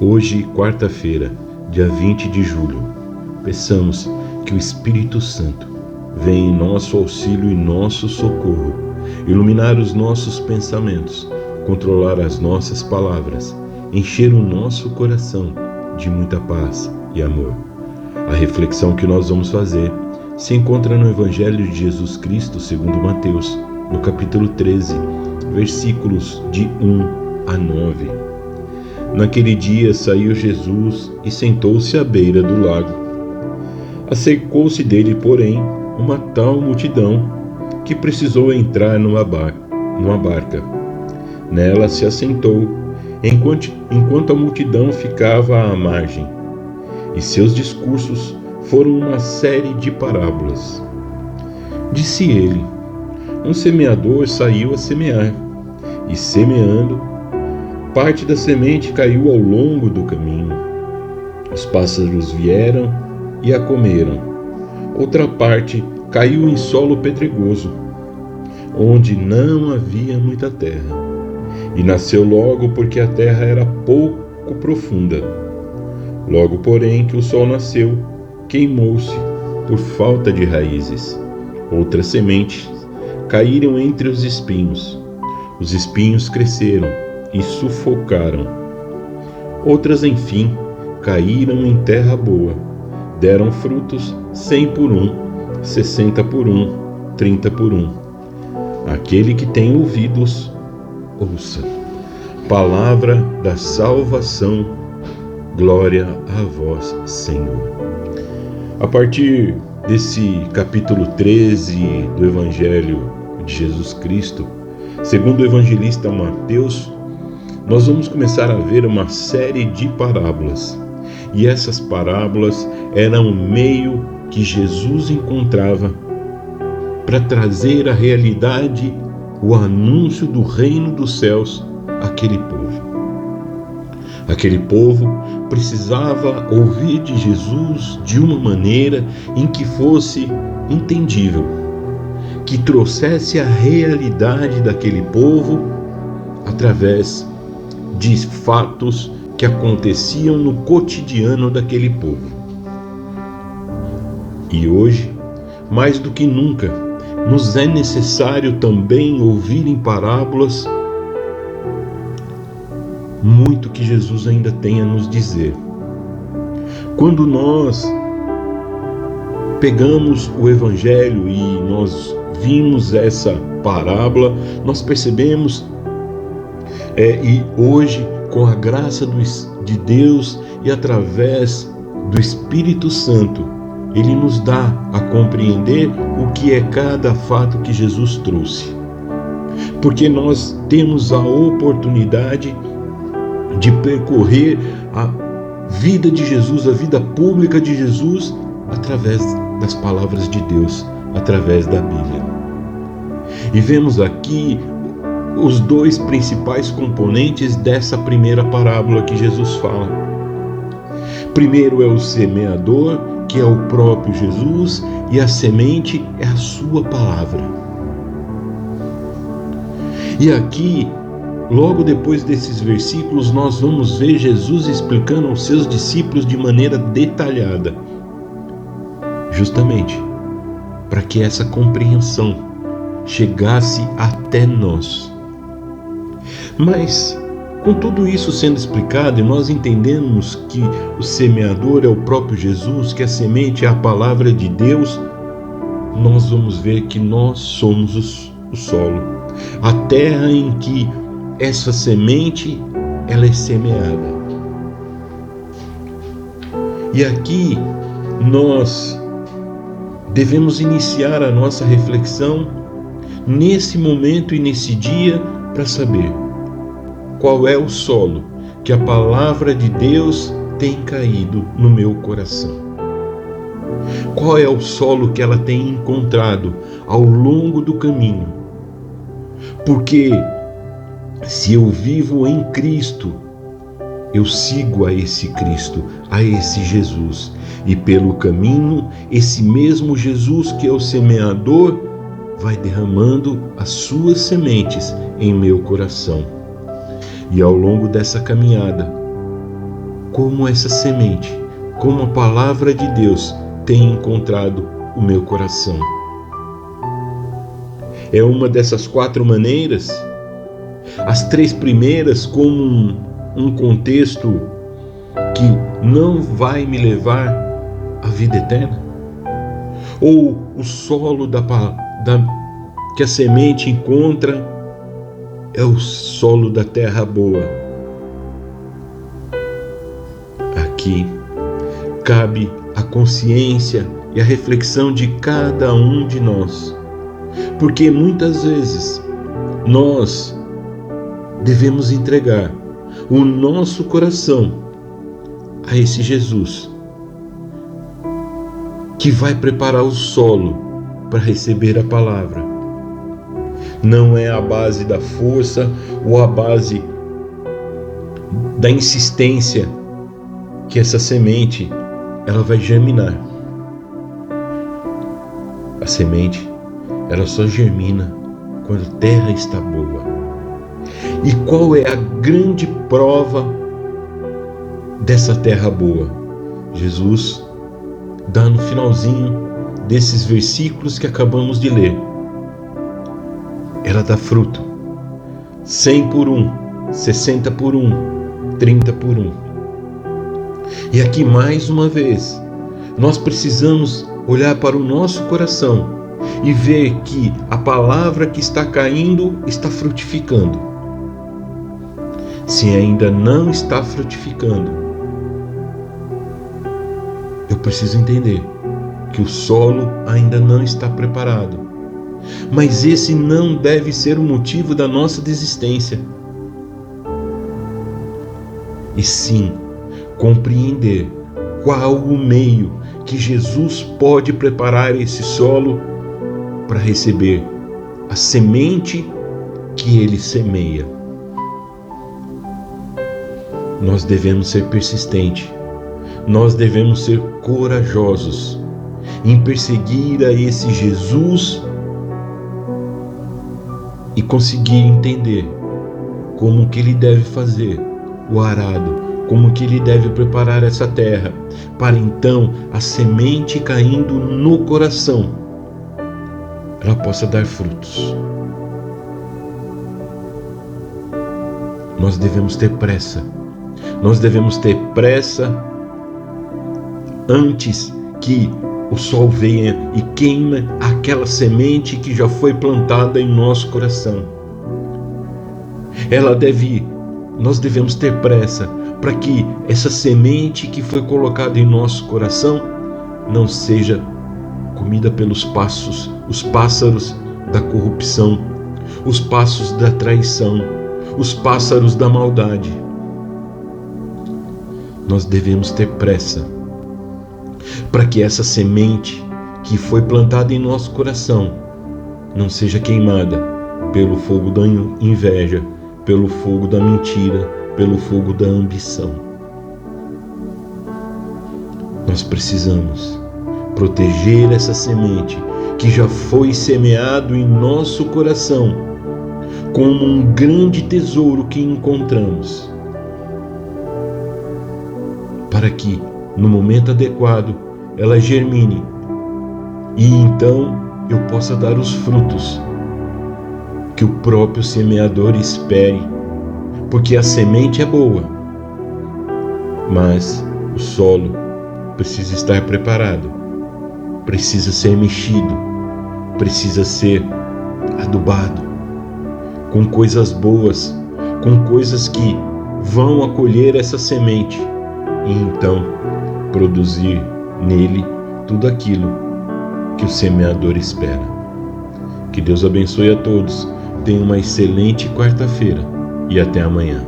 Hoje, quarta-feira, dia 20 de julho, peçamos que o Espírito Santo venha em nosso auxílio e nosso socorro, iluminar os nossos pensamentos, controlar as nossas palavras, encher o nosso coração de muita paz e amor. A reflexão que nós vamos fazer se encontra no Evangelho de Jesus Cristo segundo Mateus, no capítulo 13, versículos de 1 a 9. Naquele dia saiu Jesus e sentou-se à beira do lago. Acercou-se dele, porém, uma tal multidão que precisou entrar numa barca. Nela se assentou, enquanto a multidão ficava à margem. E seus discursos foram uma série de parábolas. Disse ele: um semeador saiu a semear, e semeando, parte da semente caiu ao longo do caminho. Os pássaros vieram e a comeram. Outra parte caiu em solo pedregoso, onde não havia muita terra. E nasceu logo, porque a terra era pouco profunda. Logo, porém, que o sol nasceu, queimou-se por falta de raízes. Outras sementes caíram entre os espinhos. Os espinhos cresceram e sufocaram. Outras, enfim, caíram em terra boa, deram frutos 100 por 1, 60 por 1, 30 por 1. Aquele que tem ouvidos, ouça. Palavra da salvação, glória a vós, Senhor. A partir desse capítulo 13 do Evangelho de Jesus Cristo, segundo o evangelista Mateus, nós vamos começar a ver uma série de parábolas. E essas parábolas eram o meio que Jesus encontrava para trazer à realidade o anúncio do reino dos céus àquele povo. Aquele povo precisava ouvir de Jesus de uma maneira em que fosse entendível, que trouxesse a realidade daquele povo através de fatos que aconteciam no cotidiano daquele povo. E hoje, mais do que nunca, nos é necessário também ouvir em parábolas muito que Jesus ainda tem a nos dizer. Quando nós pegamos o Evangelho e nós vimos essa parábola, nós percebemos e hoje, com a graça de Deus e através do Espírito Santo, Ele nos dá a compreender o que é cada fato que Jesus trouxe. Porque nós temos a oportunidade de percorrer a vida de Jesus, a vida pública de Jesus, através das palavras de Deus, através da Bíblia. E vemos aqui os dois principais componentes dessa primeira parábola que Jesus fala. Primeiro é o semeador, que é o próprio Jesus, e a semente é a sua palavra. E aqui, logo depois desses versículos, nós vamos ver Jesus explicando aos seus discípulos de maneira detalhada, justamente para que essa compreensão chegasse até nós. Mas, com tudo isso sendo explicado e nós entendemos que o semeador é o próprio Jesus, que a semente é a palavra de Deus, nós vamos ver que nós somos o solo, a terra em que essa semente ela é semeada. E aqui nós devemos iniciar a nossa reflexão nesse momento e nesse dia para saber qual é o solo que a palavra de Deus tem caído no meu coração. Qual é o solo que ela tem encontrado ao longo do caminho? Porque se eu vivo em Cristo, eu sigo a esse Cristo, a esse Jesus. E pelo caminho, esse mesmo Jesus que é o semeador vai derramando as suas sementes em meu coração. E ao longo dessa caminhada, como essa semente, como a palavra de Deus tem encontrado o meu coração. É uma dessas 4 maneiras, as 3 primeiras como um contexto que não vai me levar à vida eterna? Ou o solo que a semente encontra é o solo da terra boa? Aqui cabe a consciência e a reflexão de cada um de nós, porque muitas vezes nós devemos entregar o nosso coração a esse Jesus, que vai preparar o solo para receber a palavra. Não é a base da força ou a base da insistência que essa semente ela vai germinar. A semente ela só germina quando a terra está boa. E qual é a grande prova dessa terra boa? Jesus dá no finalzinho desses versículos que acabamos de ler. Ela dá fruto, 100 por 1, 60 por 1, 30 por 1. E aqui mais uma vez, nós precisamos olhar para o nosso coração e ver que a palavra que está caindo está frutificando. Se ainda não está frutificando, eu preciso entender que o solo ainda não está preparado. Mas esse não deve ser o motivo da nossa desistência. E sim, compreender qual o meio que Jesus pode preparar esse solo para receber a semente que ele semeia. Nós devemos ser persistentes, nós devemos ser corajosos em perseguir a esse Jesus e conseguir entender como que ele deve fazer o arado, como que ele deve preparar essa terra, para então a semente caindo no coração, ela possa dar frutos. Nós devemos ter pressa. Nós devemos ter pressa antes que o sol venha e queime aquela semente que já foi plantada em nosso coração. Nós devemos ter pressa para que essa semente que foi colocada em nosso coração não seja comida pelos os pássaros da corrupção, os pássaros da traição, os pássaros da maldade. Nós devemos ter pressa para que essa semente que foi plantada em nosso coração não seja queimada pelo fogo da inveja, pelo fogo da mentira, pelo fogo da ambição. Nós precisamos proteger essa semente que já foi semeado em nosso coração como um grande tesouro que encontramos, para que no momento adequado ela germine e então eu possa dar os frutos que o próprio semeador espere, porque a semente é boa, mas o solo precisa estar preparado, precisa ser mexido, precisa ser adubado com coisas boas, com coisas que vão acolher essa semente e então produzir nele tudo aquilo que o semeador espera. Que Deus abençoe a todos. Tenha uma excelente quarta-feira e até amanhã.